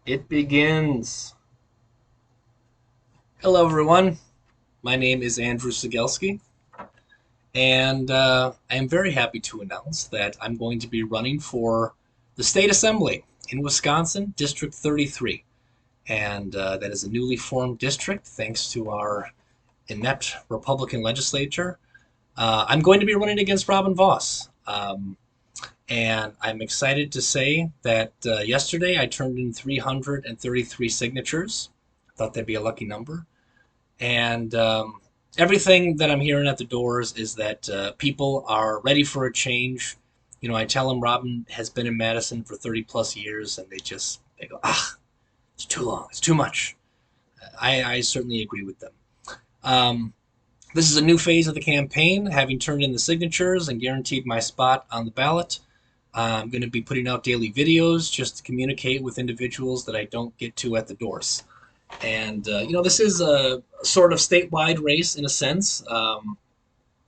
It begins. Hello, everyone. My name is Andrew Cegielski, and I am very happy to announce that I'm going to be running for the State Assembly in Wisconsin, District 33. And that is a newly formed district thanks to our inept Republican legislature. I'm going to be running against Robin Vos. And I'm excited to say that yesterday I turned in 333 signatures. I thought that'd be a lucky number. And everything that I'm hearing at the doors is that people are ready for a change. I tell them Robin has been in Madison for 30 plus years, and they go, it's too long, it's too much. I certainly agree with them. Um, this is a new phase of the campaign. Having turned in the signatures and guaranteed my spot on the ballot, I'm going to be putting out daily videos just to communicate with individuals that I don't get to at the doors. And, this is a sort of statewide race in a sense.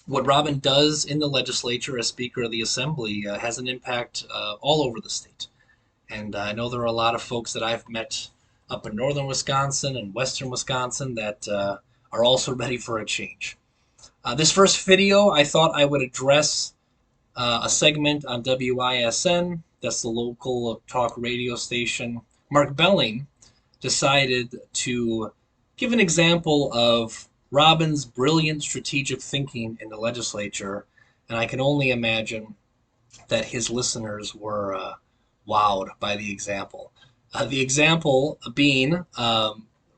What Robin does in the legislature as Speaker of the Assembly has an impact all over the state. And I know there are a lot of folks that I've met up in northern Wisconsin and western Wisconsin that are also ready for a change. This first video, I thought I would address a segment on WISN, that's the local talk radio station. Mark Belling decided to give an example of Robin's brilliant strategic thinking in the legislature, and I can only imagine that his listeners were wowed by the example. The example being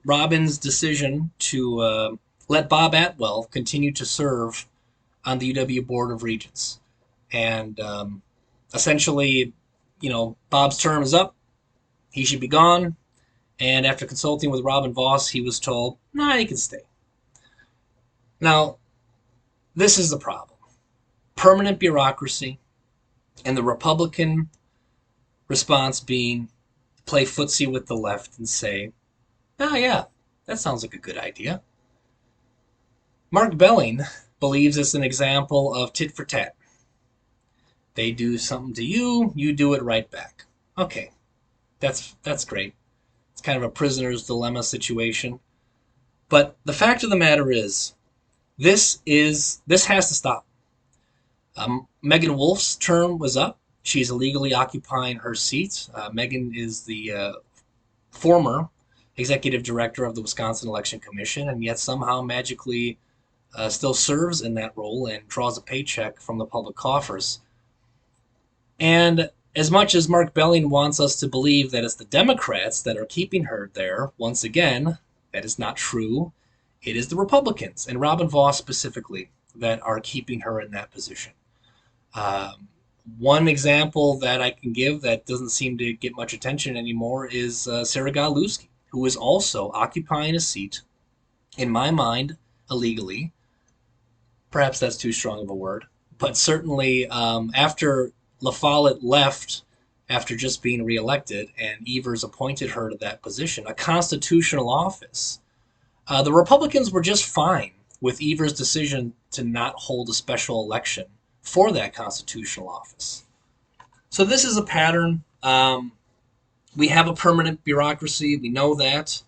Robin's decision to let Bob Atwell continue to serve on the UW Board of Regents. And essentially, Bob's term is up. He should be gone. And after consulting with Robin Vos, he was told, nah, he can stay. Now, this is the problem. Permanent bureaucracy, and the Republican response being play footsie with the left and say, oh yeah, that sounds like a good idea. Mark Belling believes it's an example of tit for tat. They do something to you, you do it right back. Okay, that's great. It's kind of a prisoner's dilemma situation. But the fact of the matter is, this has to stop. Megan Wolf's term was up. She's illegally occupying her seat. Megan is the former executive director of the Wisconsin Election Commission, and yet somehow magically still serves in that role and draws a paycheck from the public coffers. And as much as Mark Belling wants us to believe that it's the Democrats that are keeping her there, once again, that is not true. It is the Republicans, and Robin Vos specifically, that are keeping her in that position. One example that I can give that doesn't seem to get much attention anymore is Cegielski, who is also occupying a seat, in my mind, illegally. Perhaps that's too strong of a word, but certainly after La Follette left after just being reelected and Evers appointed her to that position, a constitutional office, the Republicans were just fine with Evers' decision to not hold a special election for that constitutional office. So this is a pattern. We have a permanent bureaucracy. We know that.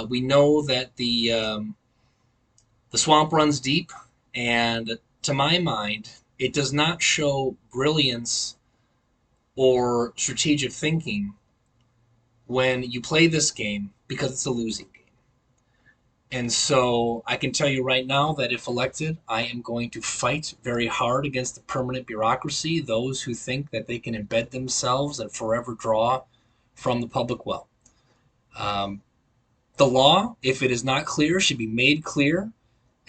We know that the swamp runs deep, and to my mind, it does not show brilliance or strategic thinking when you play this game because it's a losing game. And so I can tell you right now that if elected, I am going to fight very hard against the permanent bureaucracy, those who think that they can embed themselves and forever draw from the public well. The law, if it is not clear, should be made clear.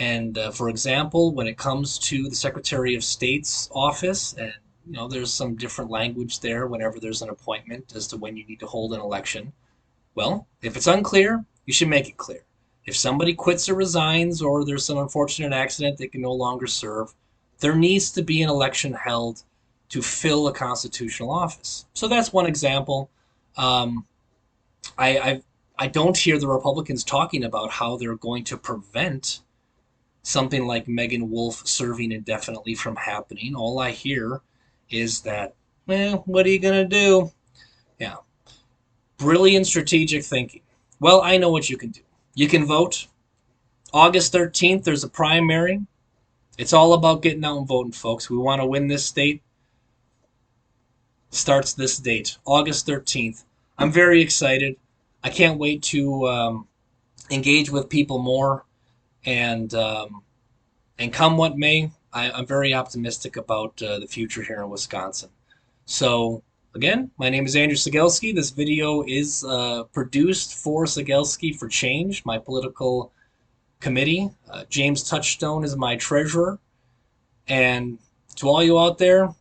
And for example, when it comes to the Secretary of State's office, and there's some different language there whenever there's an appointment as to when you need to hold an election. Well, if it's unclear, you should make it clear. If somebody quits or resigns, or there's some unfortunate accident they can no longer serve, there needs to be an election held to fill a constitutional office. So that's one example. I don't hear the Republicans talking about how they're going to prevent something like Megan Wolf serving indefinitely from happening. All I hear is that, well, what are you going to do? Yeah. Brilliant strategic thinking. Well, I know what you can do. You can vote. August 13th, there's a primary. It's all about getting out and voting, folks. We want to win this state. Starts this date, August 13th. I'm very excited. I can't wait to engage with people more, and come what may, I'm very optimistic about the future here in Wisconsin. So, again, my name is Andrew Cegielski. This video is produced for Cegielski for Change, my political committee. James Touchstone is my treasurer. And to all you out there,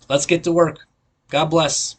let's get to work. God bless.